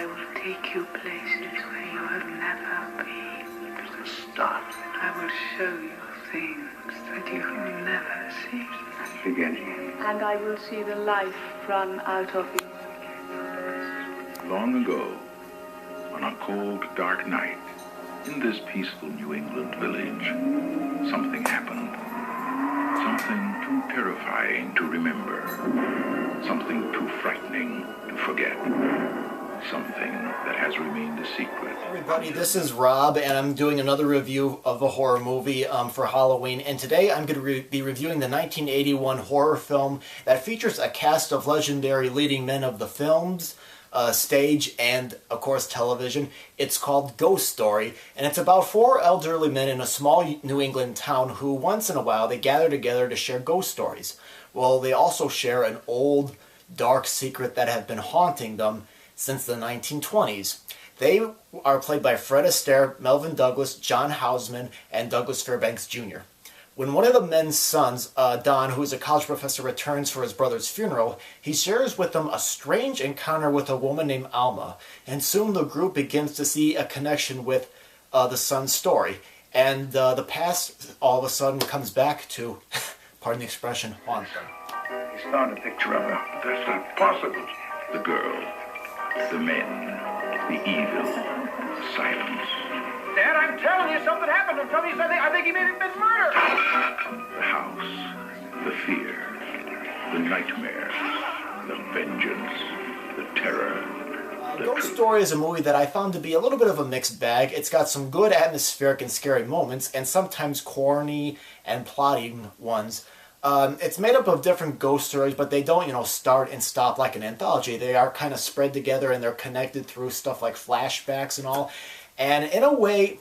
I will take you places where you have never been. Stop. I will show you things that you have never seen. Beginning. And I will see the life run out of you. Long ago, on a cold, dark night, in this peaceful New England village, something happened. Something too terrifying to remember. Something too frightening to forget. Something that has remained a secret. Hey everybody, this is Rob, and I'm doing another review of a horror movie for Halloween. And today I'm going to be reviewing the 1981 horror film that features a cast of legendary leading men of the films, stage, and, of course, television. It's called Ghost Story, and it's about four elderly men in a small New England town who, once in a while, they gather together to share ghost stories. Well, they also share an old, dark secret that has been haunting them since the 1920s. They are played by Fred Astaire, Melvin Douglas, John Houseman, and Douglas Fairbanks Jr. When one of the men's sons, Don, who is a college professor, returns for his brother's funeral, he shares with them a strange encounter with a woman named Alma, and soon the group begins to see a connection with the son's story. And the past, all of a sudden, comes back to, pardon the expression, haunt them. He's found a picture of her. That's not possible. The girl, the men, the evil, the silence. Dad, I'm telling you, something happened. I'm telling you something. I think he may have been murdered. The house, the fear, the nightmare, the vengeance, the terror. Ghost Story is a movie that I found to be a little bit of a mixed bag. It's got some good atmospheric and scary moments, and sometimes corny and plotting ones. It's made up of different ghost stories, but they don't, start and stop like an anthology. They are kind of spread together, and they're connected through stuff like flashbacks and all. And in a way,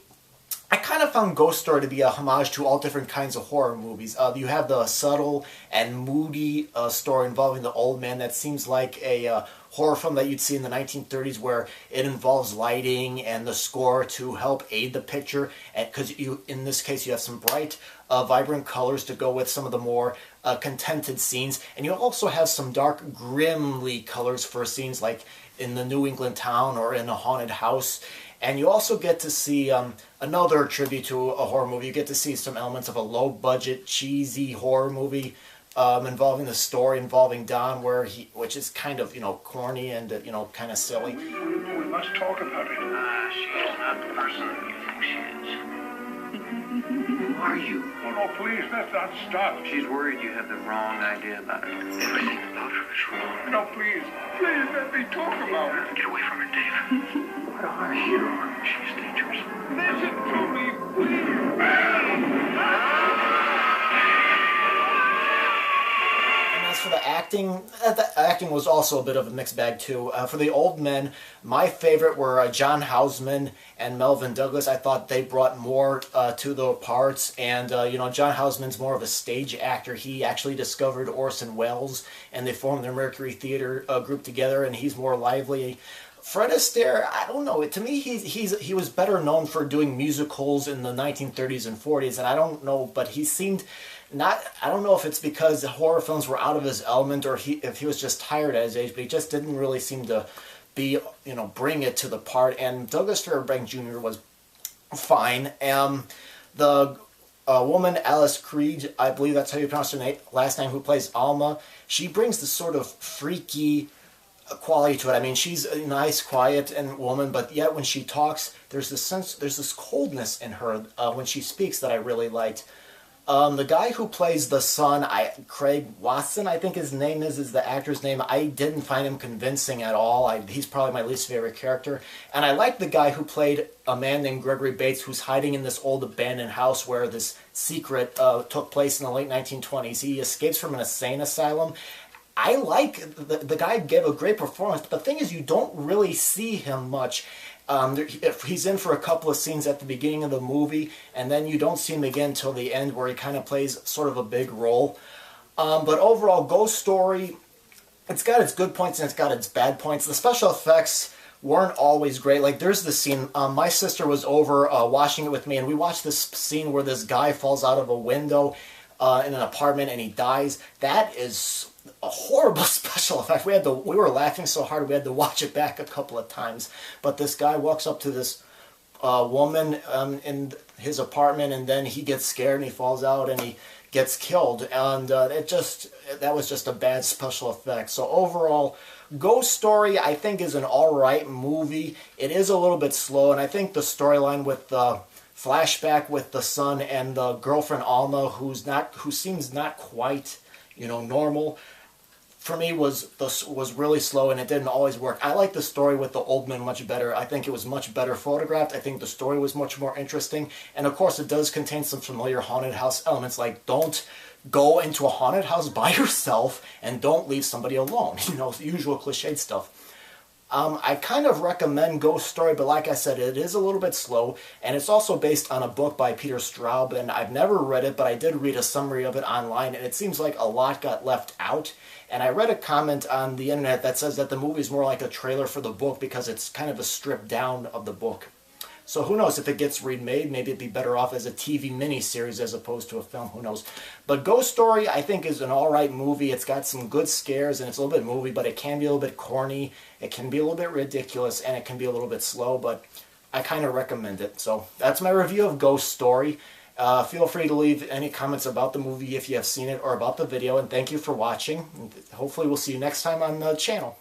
I kind of found Ghost Story to be a homage to all different kinds of horror movies. You have the subtle and moody story involving the old man that seems like a horror film that you'd see in the 1930s, where it involves lighting and the score to help aid the picture. Because in this case, you have some bright, vibrant colors to go with some of the more contented scenes. And you also have some dark, grimly colors for scenes like in the New England town or in a haunted house. And you also get to see another tribute to a horror movie. You get to see some elements of a low-budget, cheesy horror movie involving the story involving Don, which is kind of, corny and, kind of silly. We must talk about it. She is not the person that you think she is. Who are you? Oh, no, please, let's not stop. She's worried you have the wrong idea about her. Everything about her is wrong. No, please, let me talk about it. Get away from her, Dave. What are you? She's dangerous. Listen to me, please. And as for the acting was also a bit of a mixed bag too. For the old men, my favorite were John Houseman and Melvin Douglas. I thought they brought more to the parts, and John Houseman's more of a stage actor. He actually discovered Orson Welles, and they formed the Mercury Theater group together, and he's more lively. Fred Astaire, I don't know. To me, he was better known for doing musicals in the 1930s and 40s, and I don't know, but he seemed not. I don't know if it's because the horror films were out of his element, or if he was just tired at his age, but he just didn't really seem to be, bring it to the part. And Douglas Fairbanks Jr. was fine. The woman, Alice Creed, I believe that's how you pronounce her last name, who plays Alma, she brings this sort of freaky quality to it. I mean, she's a nice, quiet woman, but yet when she talks, there's this coldness in her when she speaks that I really liked. The guy who plays the son, Craig Watson, I think his name is the actor's name. I didn't find him convincing at all. He's probably my least favorite character. And I like the guy who played a man named Gregory Bates, who's hiding in this old abandoned house where this secret took place in the late 1920s. He escapes from an insane asylum. I like the guy gave a great performance, but the thing is, you don't really see him much. He's in for a couple of scenes at the beginning of the movie, and then you don't see him again until the end, where he kind of plays sort of a big role. But overall, Ghost Story, it's got its good points and it's got its bad points. The special effects weren't always great. Like, there's this scene, my sister was over watching it with me, and we watched this scene where this guy falls out of a window in an apartment and he dies. That is a horrible special effect. We were laughing so hard we had to watch it back a couple of times. But this guy walks up to this woman in his apartment, and then he gets scared and he falls out and he gets killed. And that was just a bad special effect. So overall, Ghost Story I think is an alright movie. It is a little bit slow, and I think the storyline with the flashback with the son and the girlfriend Alma, who seems not quite, normal, for me was really slow, and it didn't always work. I like the story with the old man much better. I think it was much better photographed. I think the story was much more interesting. And of course, it does contain some familiar haunted house elements, like don't go into a haunted house by yourself and don't leave somebody alone. The usual cliched stuff. I kind of recommend Ghost Story, but like I said, it is a little bit slow, and it's also based on a book by Peter Straub, and I've never read it, but I did read a summary of it online, and it seems like a lot got left out. And I read a comment on the internet that says that the movie is more like a trailer for the book because it's kind of a stripped down of the book. So who knows, if it gets remade, maybe it'd be better off as a TV miniseries as opposed to a film, who knows. But Ghost Story, I think, is an alright movie. It's got some good scares, and it's a little bit movie, but it can be a little bit corny, it can be a little bit ridiculous, and it can be a little bit slow, but I kind of recommend it. So that's my review of Ghost Story. Feel free to leave any comments about the movie if you have seen it or about the video, and thank you for watching. Hopefully we'll see you next time on the channel.